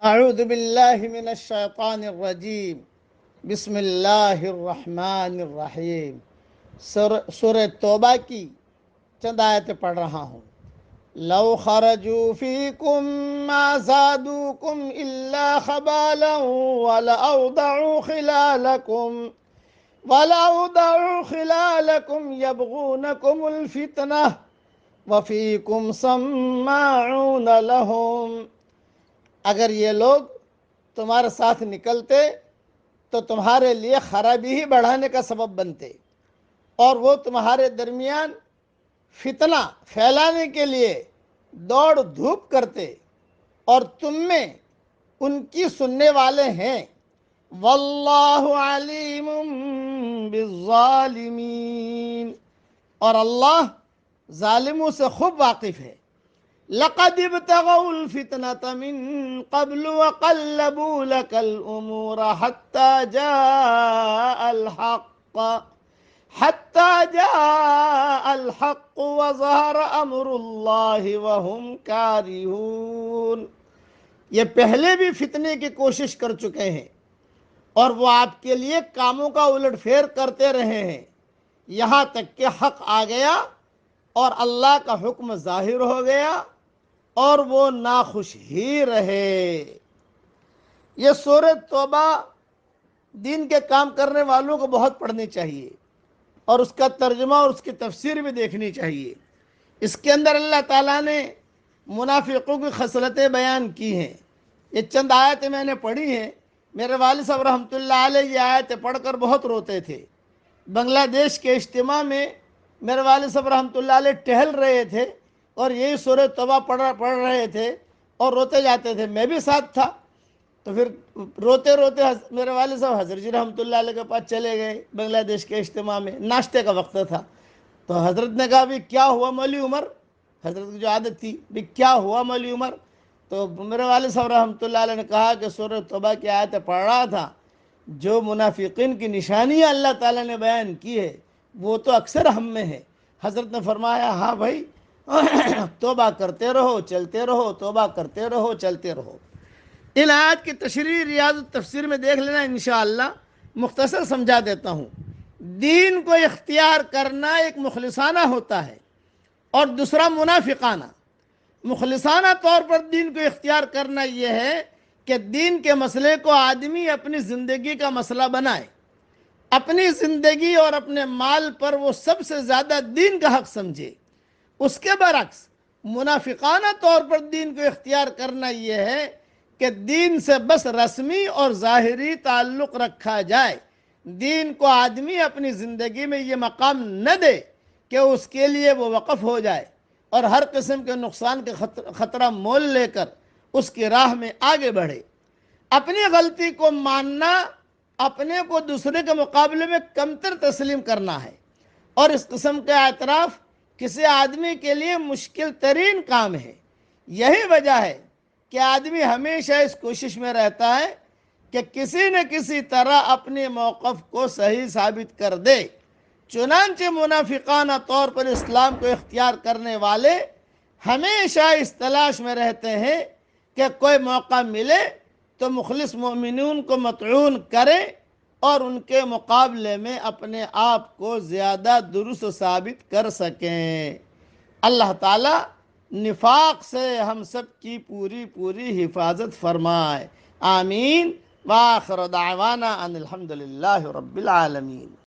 اعوذ باللہ من الشیطان الرجیم بسم اللہ الرحمن الرحیم۔ سورہ توبہ کی چند آیتیں پڑھ رہا ہوں۔ لو خرجوا فیکم ما زادوکم الا خبالا ولأوضعوا خلالکم یبغونکم الفتنہ وفیکم سماعون لہم۔ اگر یہ لوگ تمہارے ساتھ نکلتے تو تمہارے لیے خرابی ہی بڑھانے کا سبب بنتے، اور وہ تمہارے درمیان فتنہ پھیلانے کے لیے دوڑ دھوپ کرتے، اور تم میں ان کی سننے والے ہیں۔ واللہ علیم بالظالمین، اور اللہ ظالموں سے خوب واقف ہے۔ لقد ابتغوا الفتنة من قبل وقلبوا لك الأمور حتى جاء الحق وظهر أمر الله وهم كارهون۔ یہ پہلے بھی فتنے کی کوشش کر چکے ہیں، اور وہ آپ کے لیے کاموں کا الٹ پھیر کرتے رہے ہیں، یہاں تک کہ حق آ گیا اور اللہ کا حکم ظاہر ہو گیا اور وہ ناخوش ہی رہے۔ یہ سورہ توبہ دین کے کام کرنے والوں کو بہت پڑھنی چاہیے، اور اس کا ترجمہ اور اس کی تفسیر بھی دیکھنی چاہیے۔ اس کے اندر اللہ تعالیٰ نے منافقوں کی خصلتیں بیان کی ہیں۔ یہ چند آیتیں میں نے پڑھی ہیں۔ میرے والد صاحب رحمۃ اللہ علیہ یہ آیتیں پڑھ کر بہت روتے تھے۔ بنگلہ دیش کے اجتماع میں میرے والد صاحب رحمۃ اللہ علیہ ٹہل رہے تھے اور یہی سورہ توبہ پڑھ رہے تھے اور روتے جاتے تھے، میں بھی ساتھ تھا۔ تو پھر روتے روتے میرے والد صاحب حضرت جی رحمۃ اللہ علیہ کے پاس چلے گئے۔ بنگلہ دیش کے اجتماع میں ناشتے کا وقت تھا، تو حضرت نے کہا بھی کیا ہوا مولی عمر؟ حضرت کی جو عادت تھی بھی کیا ہوا مولی عمر؟ تو میرے والد صاحب رحمۃ اللہ علیہ نے کہا کہ سورہ توبہ کی آیتیں پڑھ رہا تھا، جو منافقین کی نشانیاں اللہ تعالیٰ نے بیان کی ہے وہ تو اکثر ہم میں ہے۔ حضرت نے فرمایا ہاں بھائی توبہ کرتے رہو چلتے رہو، توبہ کرتے رہو چلتے رہو۔ ان آیات کی تشریح ریاض التفسیر میں دیکھ لینا، انشاءاللہ مختصر سمجھا دیتا ہوں۔ دین کو اختیار کرنا ایک مخلصانہ ہوتا ہے اور دوسرا منافقانہ۔ مخلصانہ طور پر دین کو اختیار کرنا یہ ہے کہ دین کے مسئلے کو آدمی اپنی زندگی کا مسئلہ بنائے، اپنی زندگی اور اپنے مال پر وہ سب سے زیادہ دین کا حق سمجھے۔ اس کے برعکس منافقانہ طور پر دین کو اختیار کرنا یہ ہے کہ دین سے بس رسمی اور ظاہری تعلق رکھا جائے، دین کو آدمی اپنی زندگی میں یہ مقام نہ دے کہ اس کے لیے وہ وقف ہو جائے اور ہر قسم کے نقصان کے خطرہ مول لے کر اس کی راہ میں آگے بڑھے۔ اپنی غلطی کو ماننا اپنے کو دوسرے کے مقابلے میں کمتر تسلیم کرنا ہے، اور اس قسم کا اعتراف کسی آدمی کے لیے مشکل ترین کام ہے۔ یہی وجہ ہے کہ آدمی ہمیشہ اس کوشش میں رہتا ہے کہ کسی نہ کسی طرح اپنے موقف کو صحیح ثابت کر دے۔ چنانچہ منافقانہ طور پر اسلام کو اختیار کرنے والے ہمیشہ اس تلاش میں رہتے ہیں کہ کوئی موقع ملے تو مخلص مومنون کو مطعون کرے اور ان کے مقابلے میں اپنے آپ کو زیادہ درست ثابت کر سکیں۔ اللہ تعالیٰ نفاق سے ہم سب کی پوری حفاظت فرمائے، آمین۔ وآخر دعوانا ان الحمدللہ رب العالمین۔